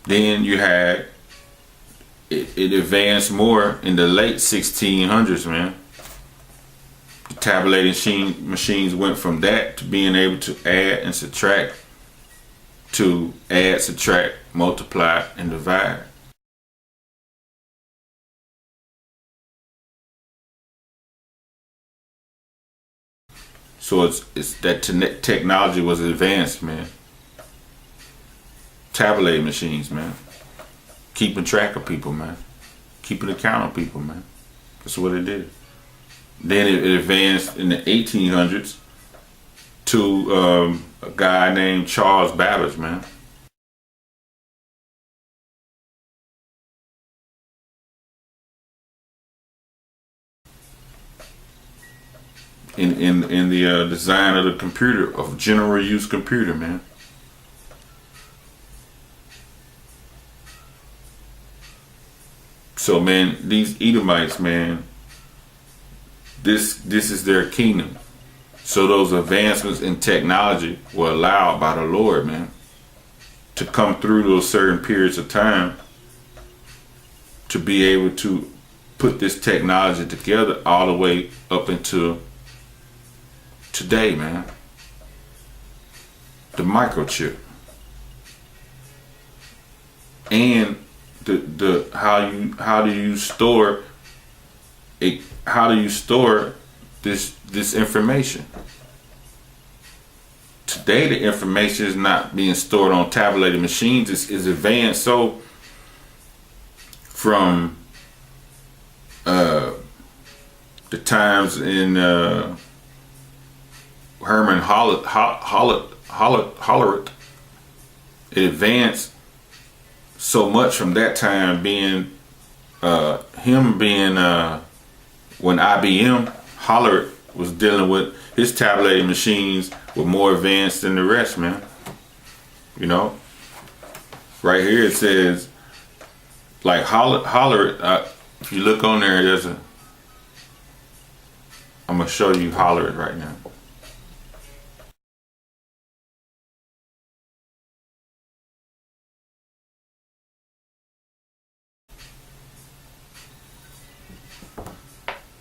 Then you had it advanced more in the late 1600s, man. The tabulating machines went from that to being able to add and subtract, to add, subtract, multiply, and divide. So it's that technology was advanced, man. Tabulating machines, man. Keeping track of people, man. Keeping account of people, man. That's what it did. Then it advanced in the 1800s to a guy named Charles Babbage, man. In the design of the computer, of general use computer, man. So, man, these Edomites, man, this is their kingdom. So those advancements in technology were allowed by the Lord, man, to come through those certain periods of time to be able to put this technology together all the way up into today, man. The microchip. And the how do you store this information? Today the information is not being stored on tabulated machines. It's advanced so from the times in Herman Hollerith. It advanced so much from that time, being when IBM Hollerith was dealing with his tabulating machines were more advanced than the rest, man. You know, right here it says like Hollerith. If you look on there, I'm gonna show you Hollerith right now.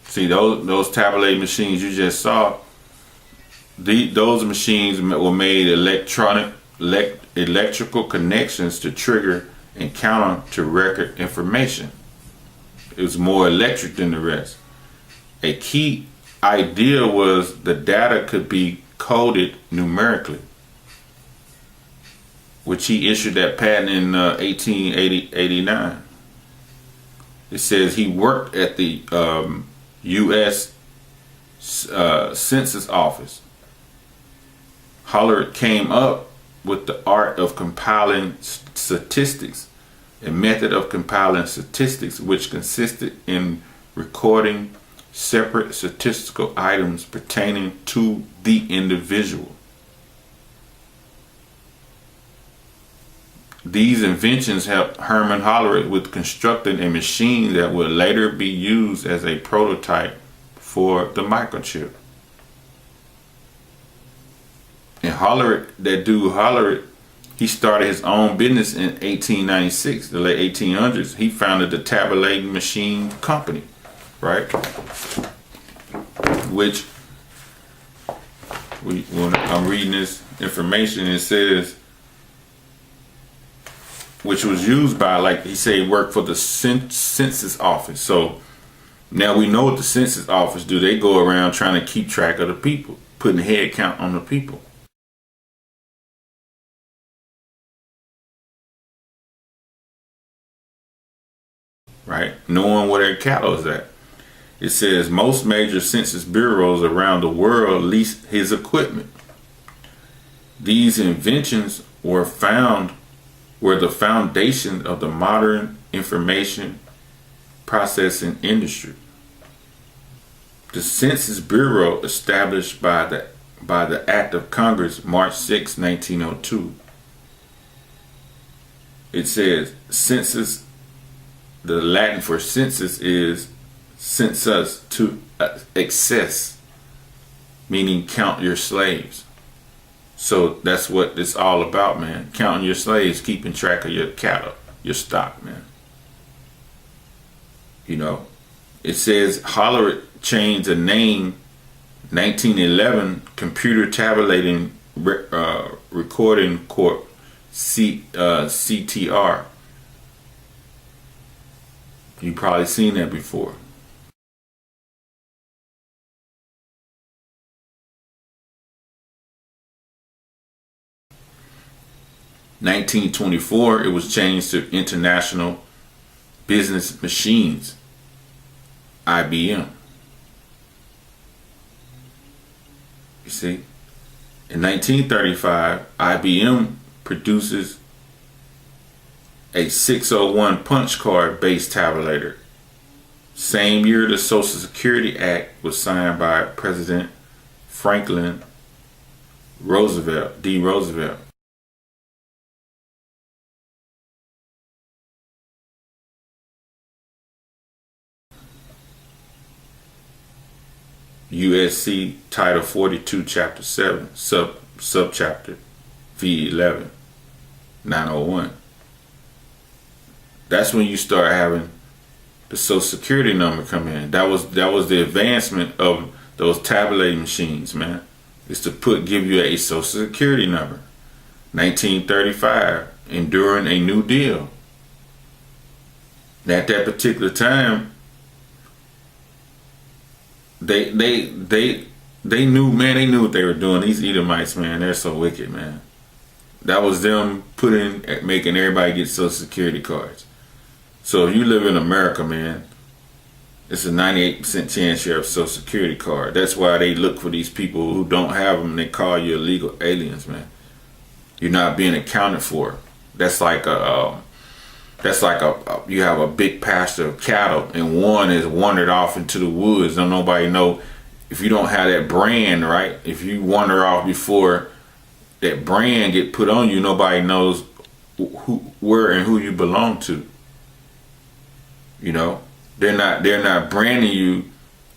See, those tabulating machines you just saw, those machines were made electrical connections to trigger and counter to record information. It was more electric than the rest. A key idea was the data could be coded numerically, which he issued that patent in 1889. It says he worked at the U.S. Census Office. Hollerith came up with the art of compiling statistics, a method of compiling statistics which consisted in recording separate statistical items pertaining to the individual. These inventions helped Herman Hollerith with constructing a machine that would later be used as a prototype for the microchip. And Hollerith, he started his own business in 1896, the late 1800s. He founded the Tabulating Machine Company, right? Which, when I'm reading this information, it says, which was used by, like he said, worked for the census office. So now we know what the census office do. They go around trying to keep track of the people, putting a head count on the people. Right? Knowing where their cattle is at. It says most major census bureaus around the world lease his equipment. These inventions were the foundation of the modern information processing industry. The Census Bureau, established by the Act of Congress, March 6, 1902. It says census, the Latin for census is census, to excess, meaning count your slaves. So that's what it's all about, man. Counting your slaves, keeping track of your cattle, your stock, man. You know, it says Hollerith changed the name 1911 Computer Tabulating Recording Corp, CTR. You probably seen that before. In 1924, it was changed to International Business Machines, IBM. You see? In 1935, IBM produces a 601 punch card based tabulator. Same year, the Social Security Act was signed by President Franklin D. Roosevelt. USC Title 42, Chapter 7, Subchapter V11, 901. That's when you start having the Social Security number come in. That was the advancement of those tabulating machines, man. Is to give you a Social Security number. 1935, enduring a New Deal. At that particular time, they knew, man. They knew what they were doing. These Edomites, man, they're so wicked, man. That was them making everybody get Social Security cards. So if you live in America, man, it's a 98% chance you have a Social Security card. That's why they look for these people who don't have them. And they call you illegal aliens, man. You're not being accounted for. That's like you have a big pasture of cattle and one is wandered off into the woods. Don't nobody know if you don't have that brand, right? If you wander off before that brand get put on you, nobody knows where and who you belong to. You know, they're not branding you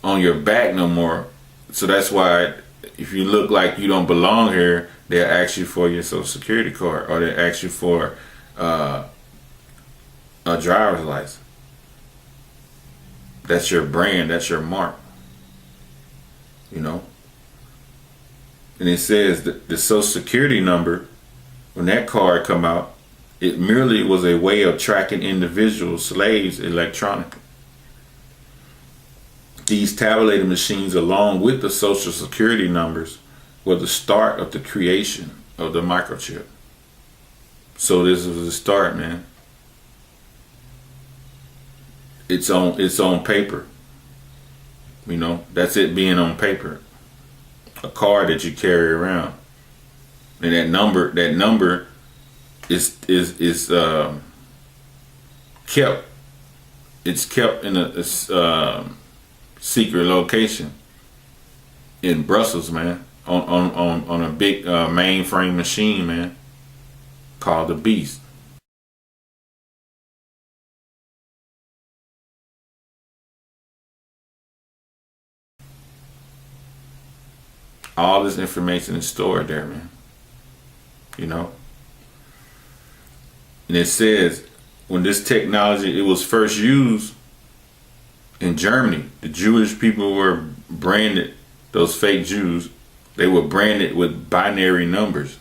on your back no more. So that's why if you look like you don't belong here, they'll ask you for your Social Security card or they'll ask you for a driver's license. That's your brand. That's your mark. You know. And it says that the Social Security number, when that card come out, it merely was a way of tracking individual slaves electronically. These tabulating machines, along with the Social Security numbers, were the start of the creation of the microchip. So this was the start, man. It's on paper. You know, that's it being on paper. A card that you carry around. And that number is kept. It's kept in a secret location in Brussels, man. On a big mainframe machine, man, called the Beast. All this information is stored there, man. You know? And it says, when this technology, it was first used in Germany, the Jewish people were branded, those fake Jews, they were branded with binary numbers.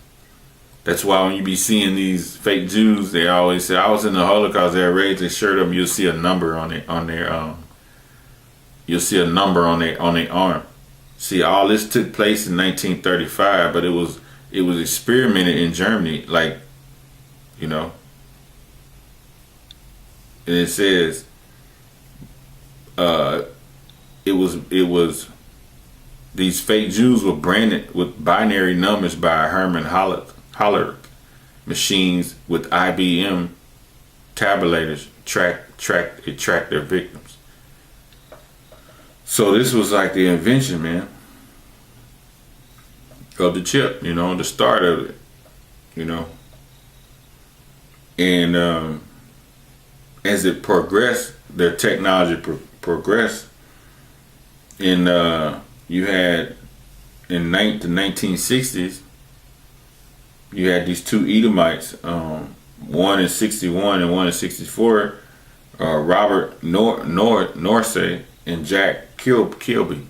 That's why when you be seeing these fake Jews, they always say, I was in the Holocaust, they raise their shirt up, you'll see a number on their you'll see a number on their arm. See, all this took place in 1935, but it was experimented in Germany, like, you know. And it says, it was these fake Jews were branded with binary numbers by Herman Hollerith machines with IBM tabulators track their victims. So this was like the invention, man, of the chip, you know, the start of it, you know. And as it progressed, their technology progressed. And you had in the 1960s, you had these two Edomites, one in 61 and one in 64, Robert Norsay and Jack Kilby.